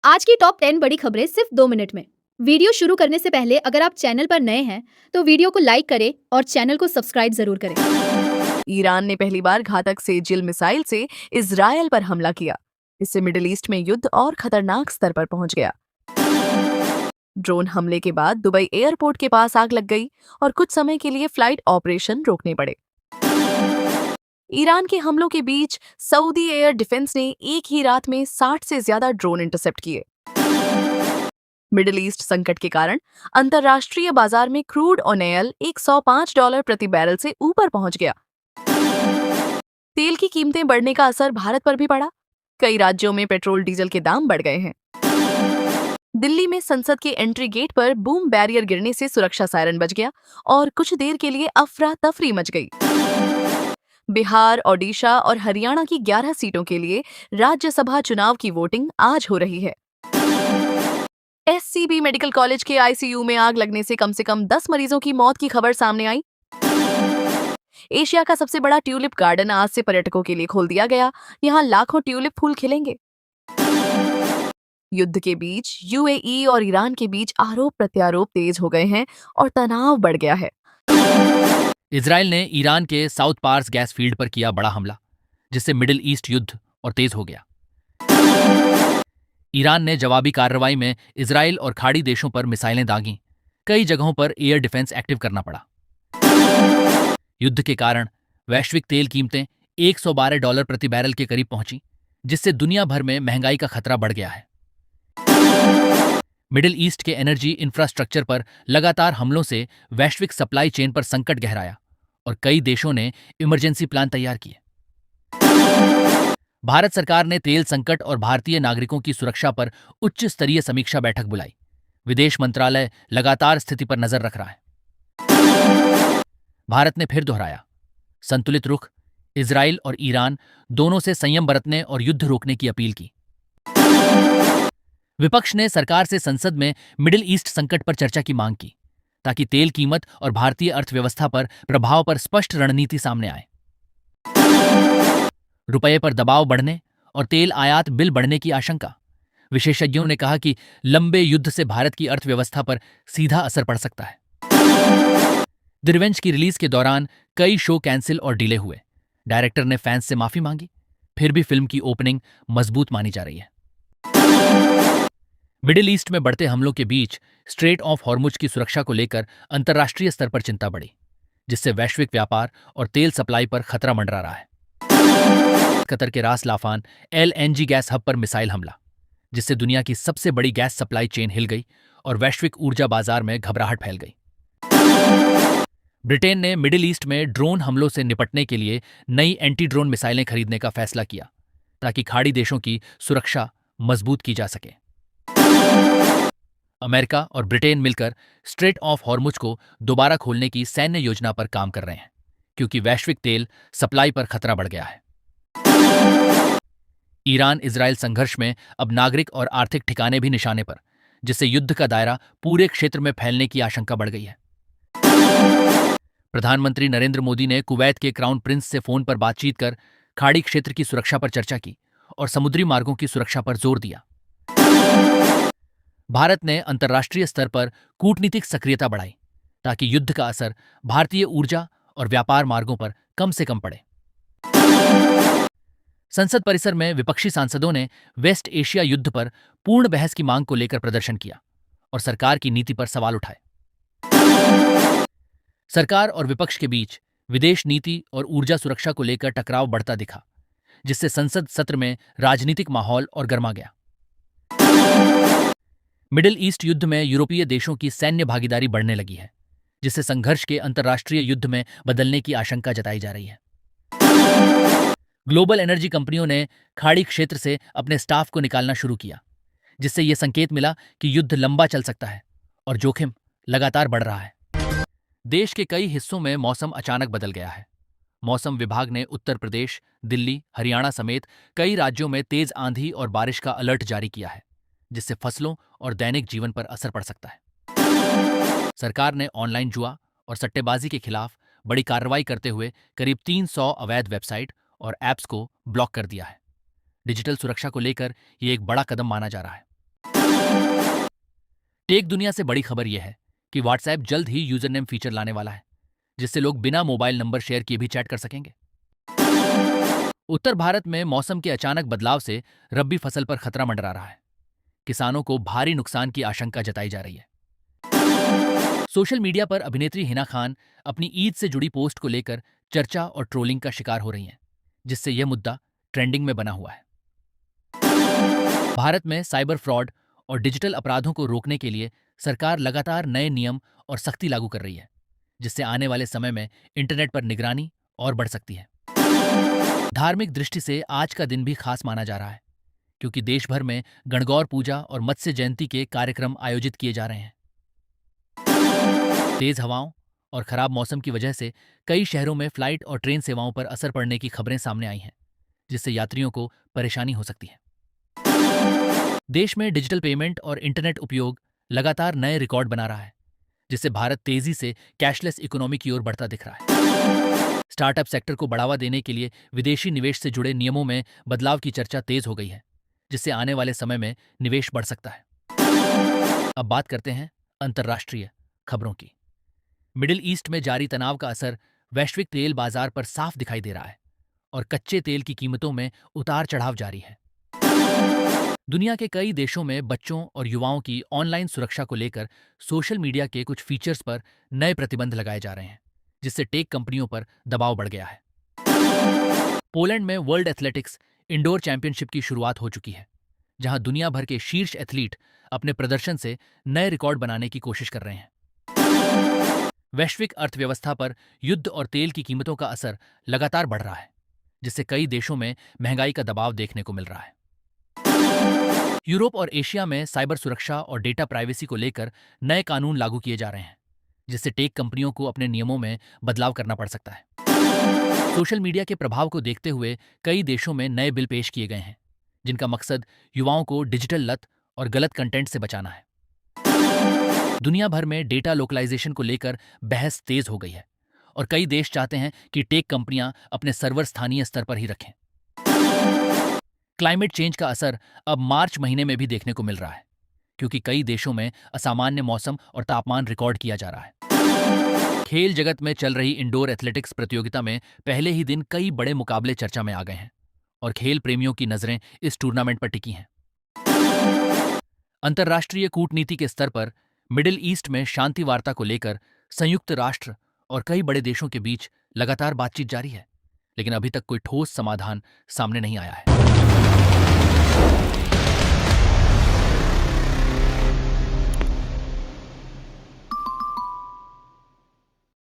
आज की टॉप 10 बड़ी खबरें सिर्फ 2 मिनट में। वीडियो शुरू करने से पहले अगर आप चैनल पर नए हैं तो वीडियो को लाइक करें और चैनल को सब्सक्राइब जरूर करें। ईरान ने पहली बार घातक सेजिल मिसाइल से इजरायल पर हमला किया। इससे मिडिल ईस्ट में युद्ध और खतरनाक स्तर पर पहुंच गया। ड्रोन हमले के बाद दुबई एयरपोर्ट के पास आग लग गई और कुछ समय के लिए फ्लाइट ऑपरेशन रोकने पड़े। ईरान के हमलों के बीच सऊदी एयर डिफेंस ने एक ही रात में 60 से ज्यादा ड्रोन इंटरसेप्ट किए। मिडिल ईस्ट संकट के कारण अंतर्राष्ट्रीय बाजार में क्रूड ऑयल $105 प्रति बैरल से ऊपर पहुंच गया। तेल की कीमतें बढ़ने का असर भारत पर भी पड़ा। कई राज्यों में पेट्रोल डीजल के दाम बढ़ गए हैं। दिल्ली में संसद के एंट्री गेट पर बूम बैरियर गिरने से सुरक्षा सायरन बज गया और कुछ देर के लिए अफरा तफरी मच गई। बिहार, ओडिशा और हरियाणा की 11 सीटों के लिए राज्यसभा चुनाव की वोटिंग आज हो रही है। एससीबी मेडिकल कॉलेज के आईसीयू में आग लगने से कम 10 मरीजों की मौत की खबर सामने आई। एशिया का सबसे बड़ा ट्यूलिप गार्डन आज से पर्यटकों के लिए खोल दिया गया। यहाँ लाखों ट्यूलिप फूल खिलेंगे। युद्ध के बीच यूएई और ईरान के बीच आरोप प्रत्यारोप तेज हो गए हैं और तनाव बढ़ गया है। इजराइल ने ईरान के साउथ पार्स गैस फील्ड पर किया बड़ा हमला, जिससे मिडिल ईस्ट युद्ध और तेज हो गया। ईरान ने जवाबी कार्रवाई में इजराइल और खाड़ी देशों पर मिसाइलें दागीं। कई जगहों पर एयर डिफेंस एक्टिव करना पड़ा। युद्ध के कारण वैश्विक तेल कीमतें $112 प्रति बैरल के करीब पहुंची, जिससे दुनिया भर में महंगाई का खतरा बढ़ गया है। मिडिल ईस्ट के एनर्जी इंफ्रास्ट्रक्चर पर लगातार हमलों से वैश्विक सप्लाई चेन पर संकट गहराया और कई देशों ने इमरजेंसी प्लान तैयार किए। भारत सरकार ने तेल संकट और भारतीय नागरिकों की सुरक्षा पर उच्च स्तरीय समीक्षा बैठक बुलाई। विदेश मंत्रालय लगातार स्थिति पर नजर रख रहा है। भारत ने फिर दोहराया संतुलित रुख, इजराइल और ईरान दोनों से संयम बरतने और युद्ध रोकने की अपील की। विपक्ष ने सरकार से संसद में मिडिल ईस्ट संकट पर चर्चा की मांग की, ताकि तेल कीमत और भारतीय अर्थव्यवस्था पर प्रभाव पर स्पष्ट रणनीति सामने आए। रुपये पर दबाव बढ़ने और तेल आयात बिल बढ़ने की आशंका। विशेषज्ञों ने कहा कि लंबे युद्ध से भारत की अर्थव्यवस्था पर सीधा असर पड़ सकता है। द रिवेंज की रिलीज के दौरान कई शो कैंसिल और डिले हुए। डायरेक्टर ने फैंस से माफी मांगी, फिर भी फिल्म की ओपनिंग मजबूत मानी जा रही है। मिडिल ईस्ट में बढ़ते हमलों के बीच स्ट्रेट ऑफ हॉर्मुज की सुरक्षा को लेकर अंतर्राष्ट्रीय स्तर पर चिंता बढ़ी, जिससे वैश्विक व्यापार और तेल सप्लाई पर खतरा मंडरा रहा है। कतर के रास लाफान एलएनजी गैस हब पर मिसाइल हमला, जिससे दुनिया की सबसे बड़ी गैस सप्लाई चेन हिल गई और वैश्विक ऊर्जा बाजार में घबराहट फैल गई। ब्रिटेन ने मिडिल ईस्ट में ड्रोन हमलों से निपटने के लिए नई एंटी ड्रोन मिसाइलें खरीदने का फैसला किया, ताकि खाड़ी देशों की सुरक्षा मजबूत की जा सके। अमेरिका और ब्रिटेन मिलकर स्ट्रेट ऑफ हॉर्मुज को दोबारा खोलने की सैन्य योजना पर काम कर रहे हैं, क्योंकि वैश्विक तेल सप्लाई पर खतरा बढ़ गया है। ईरान इजराइल संघर्ष में अब नागरिक और आर्थिक ठिकाने भी निशाने पर, जिससे युद्ध का दायरा पूरे क्षेत्र में फैलने की आशंका बढ़ गई है। प्रधानमंत्री नरेंद्र मोदी ने कुवैत के क्राउन प्रिंस से फोन पर बातचीत कर खाड़ी क्षेत्र की सुरक्षा पर चर्चा की और समुद्री मार्गों की सुरक्षा पर जोर दिया। भारत ने अंतर्राष्ट्रीय स्तर पर कूटनीतिक सक्रियता बढ़ाई, ताकि युद्ध का असर भारतीय ऊर्जा और व्यापार मार्गों पर कम से कम पड़े। संसद परिसर में विपक्षी सांसदों ने वेस्ट एशिया युद्ध पर पूर्ण बहस की मांग को लेकर प्रदर्शन किया और सरकार की नीति पर सवाल उठाए। सरकार और विपक्ष के बीच विदेश नीति और ऊर्जा सुरक्षा को लेकर टकराव बढ़ता दिखा, जिससे संसद सत्र में राजनीतिक माहौल और गर्मा गया। मिडिल ईस्ट युद्ध में यूरोपीय देशों की सैन्य भागीदारी बढ़ने लगी है, जिससे संघर्ष के अंतर्राष्ट्रीय युद्ध में बदलने की आशंका जताई जा रही है। ग्लोबल एनर्जी कंपनियों ने खाड़ी क्षेत्र से अपने स्टाफ को निकालना शुरू किया, जिससे यह संकेत मिला कि युद्ध लंबा चल सकता है और जोखिम लगातार बढ़ रहा है। देश के कई हिस्सों में मौसम अचानक बदल गया है। मौसम विभाग ने उत्तर प्रदेश, दिल्ली, हरियाणा समेत कई राज्यों में तेज आंधी और बारिश का अलर्ट जारी किया है, जिससे फसलों और दैनिक जीवन पर असर पड़ सकता है। सरकार ने ऑनलाइन जुआ और सट्टेबाजी के खिलाफ बड़ी कार्रवाई करते हुए करीब 300 अवैध वेबसाइट और ऐप्स को ब्लॉक कर दिया है। डिजिटल सुरक्षा को लेकर यह एक बड़ा कदम माना जा रहा है। टेक दुनिया से बड़ी खबर यह है कि व्हाट्सएप जल्द ही यूजर नेम फीचर लाने वाला है, जिससे लोग बिना मोबाइल नंबर शेयर किए भी चैट कर सकेंगे। उत्तर भारत में मौसम के अचानक बदलाव से रबी फसल पर खतरा मंडरा रहा है। किसानों को भारी नुकसान की आशंका जताई जा रही है। सोशल मीडिया पर अभिनेत्री हिना खान अपनी ईद से जुड़ी पोस्ट को लेकर चर्चा और ट्रोलिंग का शिकार हो रही हैं, जिससे यह मुद्दा ट्रेंडिंग में बना हुआ है। भारत में साइबर फ्रॉड और डिजिटल अपराधों को रोकने के लिए सरकार लगातार नए नियम और सख्ती लागू कर रही है, जिससे आने वाले समय में इंटरनेट पर निगरानी और बढ़ सकती है। धार्मिक दृष्टि से आज का दिन भी खास माना जा रहा है, क्योंकि देश भर में गणगौर पूजा और मत्स्य जयंती के कार्यक्रम आयोजित किए जा रहे हैं। तेज हवाओं और खराब मौसम की वजह से कई शहरों में फ्लाइट और ट्रेन सेवाओं पर असर पड़ने की खबरें सामने आई हैं, जिससे यात्रियों को परेशानी हो सकती है। देश में डिजिटल पेमेंट और इंटरनेट उपयोग लगातार नए रिकॉर्ड बना रहा है, जिससे भारत तेजी से कैशलेस इकोनॉमी की ओर बढ़ता दिख रहा है। स्टार्टअप सेक्टर को बढ़ावा देने के लिए विदेशी निवेश से जुड़े नियमों में बदलाव की चर्चा तेज हो गई है, जिससे आने वाले समय में निवेश बढ़ सकता है। अब बात करते हैं अंतर्राष्ट्रीय खबरों की। मिडिल ईस्ट में जारी तनाव का असर वैश्विक तेल बाजार पर साफ दिखाई दे रहा है और कच्चे तेल की कीमतों में उतार चढ़ाव जारी है। दुनिया के कई देशों में बच्चों और युवाओं की ऑनलाइन सुरक्षा को लेकर सोशल मीडिया के कुछ फीचर्स पर नए प्रतिबंध लगाए जा रहे हैं, जिससे टेक कंपनियों पर दबाव बढ़ गया है। पोलैंड में वर्ल्ड एथलेटिक्स इंडोर चैंपियनशिप की शुरुआत हो चुकी है, जहां दुनिया भर के शीर्ष एथलीट अपने प्रदर्शन से नए रिकॉर्ड बनाने की कोशिश कर रहे हैं। वैश्विक अर्थव्यवस्था पर युद्ध और तेल की कीमतों का असर लगातार बढ़ रहा है, जिससे कई देशों में महंगाई का दबाव देखने को मिल रहा है। यूरोप और एशिया में साइबर सुरक्षा और डेटा प्राइवेसी को लेकर नए कानून लागू किए जा रहे हैं, जिससे टेक कंपनियों को अपने नियमों में बदलाव करना पड़ सकता है। सोशल मीडिया के प्रभाव को देखते हुए कई देशों में नए बिल पेश किए गए हैं, जिनका मकसद युवाओं को डिजिटल लत और गलत कंटेंट से बचाना है। दुनिया भर में डेटा लोकलाइजेशन को लेकर बहस तेज हो गई है और कई देश चाहते हैं कि टेक कंपनियां अपने सर्वर स्थानीय स्तर पर ही रखें। क्लाइमेट चेंज का असर अब मार्च महीने में भी देखने को मिल रहा है, क्योंकि कई देशों में असामान्य मौसम और तापमान रिकॉर्ड किया जा रहा है। खेल जगत में चल रही इंडोर एथलेटिक्स प्रतियोगिता में पहले ही दिन कई बड़े मुकाबले चर्चा में आ गए हैं और खेल प्रेमियों की नजरें इस टूर्नामेंट पर टिकी हैं। अंतर्राष्ट्रीय कूटनीति के स्तर पर मिडिल ईस्ट में शांति वार्ता को लेकर संयुक्त राष्ट्र और कई बड़े देशों के बीच लगातार बातचीत जारी है, लेकिन अभी तक कोई ठोस समाधान सामने नहीं आया है।